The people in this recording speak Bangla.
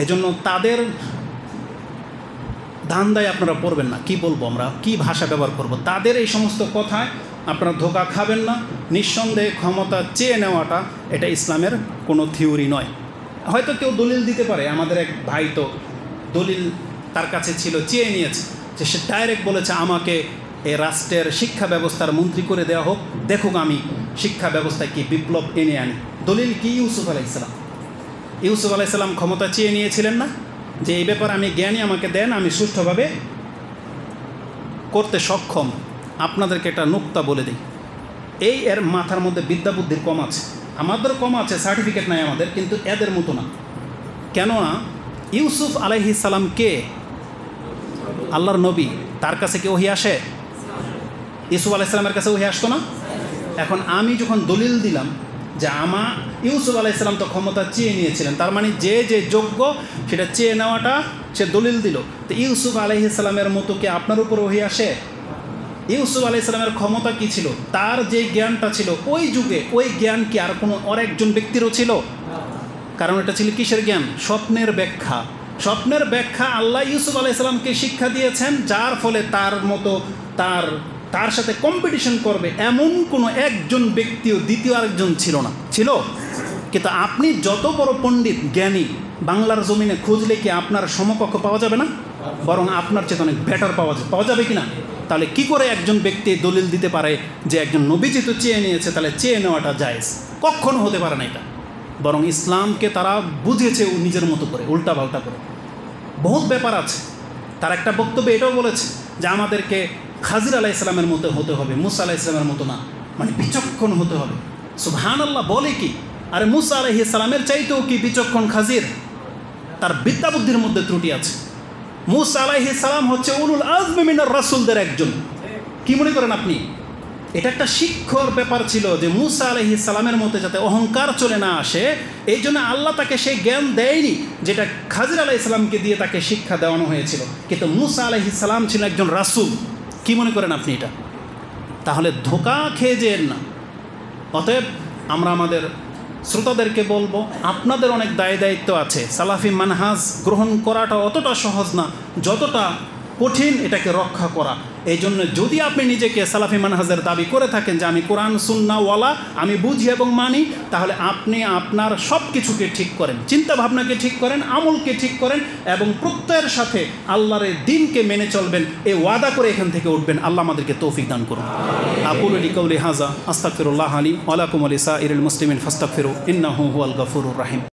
এজন্য তাদের ধান্দায় আপনারা পড়বেন না। কি বলবো আমরা, কি ভাষা ব্যবহার করব, তাদের এই সমস্ত কথায় আপনারা ধোঁকা খাবেন না। নিঃসন্দেহে ক্ষমতা চেয়ে নেওয়াটা এটা ইসলামের কোনো থিওরি নয়। হয়তো কেউ দলিল দিতে পারে, আমাদের এক ভাই তো দলিল তার কাছে ছিল, চেয়ে নিয়েছে, যে সে ডাইরেক্ট বলেছে আমাকে এ রাষ্ট্রের শিক্ষা ব্যবস্থার মন্ত্রী করে দেওয়া হোক, দেখুক আমি শিক্ষা ব্যবস্থায় কি বিপ্লব এনে আনি। দলিল কি? ইউসুফ আলাইসালাম। ইউসুফ আলাইসালাম ক্ষমতা চেয়ে নিয়েছিলেন না, যে এই ব্যাপারে আমি জ্ঞানী, আমাকে দেন, আমি সুষ্ঠুভাবে করতে সক্ষম। আপনাদেরকে একটা নুক্তা বলে দিই, এর মাথার মধ্যে বিদ্যা বুদ্ধির কম আছে, আমাদের কম আছে, সার্টিফিকেট নাই আমাদের, কিন্তু এদের মতো না। কেননা ইউসুফ আলাইহিস সালাম কে? আল্লাহর নবী। তার কাছে কি ওহী আসে? ইউসুফ আলাইহিস সালামের কাছে ওহী আসতো না? এখন আমি যখন দলিল দিলাম যে ইউসুফ আলাইহিস সালাম তো ক্ষমতা চেয়ে নিয়েছিলেন, তার মানে যে যে যোগ্য সেটা চেয়ে নেওয়াটা সে দলিল দিল। তো ইউসুফ আলাইহিস সালামের মতো কি আপনার উপর ওহী আসে? ইউসুফ আলাইহিস সালামের ক্ষমতা কি ছিল? তার যে জ্ঞানটা ছিল ওই যুগে, ওই জ্ঞান কি আর কোনো একজন ব্যক্তিরও ছিল? কারণ এটা ছিল কিসের জ্ঞান? স্বপ্নের ব্যাখ্যা। স্বপ্নের ব্যাখ্যা আল্লাহ ইউসুফ আলাইহিস সালামকে শিক্ষা দিয়েছেন, যার ফলে তার মতো তার সাথে কম্পিটিশন করবে এমন কোনো একজন ব্যক্তিও দ্বিতীয় আরেকজন ছিল না। ছিল? কিন্তু আপনি যত বড় পণ্ডিত জ্ঞানী, বাংলার জমিনে খুঁজলে কি আপনার সমকক্ষ পাওয়া যাবে না? বরং আপনার চেয়ে অনেক বেটার পাওয়া যাবে কি না? তাহলে কি করে একজন ব্যক্তি দলিল দিতে পারে যে একজন নবী যেহেতু চেয়ে নিয়েছে, তাহলে চেয়ে নেওয়াটা জায়েজ? কখনো হতে পারে না এটা। বরং ইসলামকে তারা বুঝেছে নিজের মতো করে, উল্টাপাল্টা করে। বহুত ব্যাপার আছে। তার একটা বক্তব্য এটাও বলেছে যে আমাদেরকে খাজির আলাইহিস সালামের মতো হতে হবে, মুসা আলাইহিস সালামের মতো না, মানে বিচক্ষণ হতে হবে। সুবহানাল্লাহ, বলে কি? আরে মুসা আলাইহিস সালামের চাইতেও কি বিচক্ষণ খাজির? তার বিদ্যা বুদ্ধির মধ্যে ত্রুটি আছে। মুসা আলাইহিস সালাম হচ্ছে উলুল আজমি মিনার রাসূলদের একজন। কি মনে করেন আপনি? এটা একটা শিক্ষার ব্যাপার ছিল যে মুসা আলাইহিস সালামের মধ্যে যাতে অহংকার চলে না আসে, এই জন্য আল্লাহ তাকে সেই জ্ঞান দেয়নি যেটা খাজির আলাইহিস সালামকে দিয়ে তাকে শিক্ষা দেওয়ানো হয়েছিল। কিন্তু মুসা আলাইহিস সালাম ছিল একজন রাসূল। কি মনে করেন আপনি এটা? তাহলে ধোঁকা খেয়ে যেন না। অতএব আমরা আমাদের শ্রোতাদেরকে বলবো, আপনাদের অনেক দায়িত্ব আছে। সালাফি মানহাজ গ্রহণ করাটা অতটা সহজ না যতটা কঠিন এটাকে রক্ষা করা। এই জন্য যদি আপনি নিজেকে সালাফি মানহাজের দাবি করে থাকেন যে আমি কোরআন সুন্নাহওয়ালা, আমি বুঝি এবং মানি, তাহলে আপনি আপনার সব কিছুকে ঠিক করেন, চিন্তা ভাবনাকে ঠিক করেন, আমলকে ঠিক করেন এবং প্রত্যয়ের সাথে আল্লাহর দ্বীনকে মেনে চলবেন, এই ওয়াদা করে এখান থেকে উঠবেন। আল্লাহ আমাদেরকে তৌফিক দান করুন। আকুলু লিকাউলি হাযা আস্তাগফিরুল্লাহ লি ওয়া লাকুম ওয়া লিসাইরিল মুসলিমিন ফাস্তাগফিরু ইন্নাহু হুয়াল গফুরুর রহিম।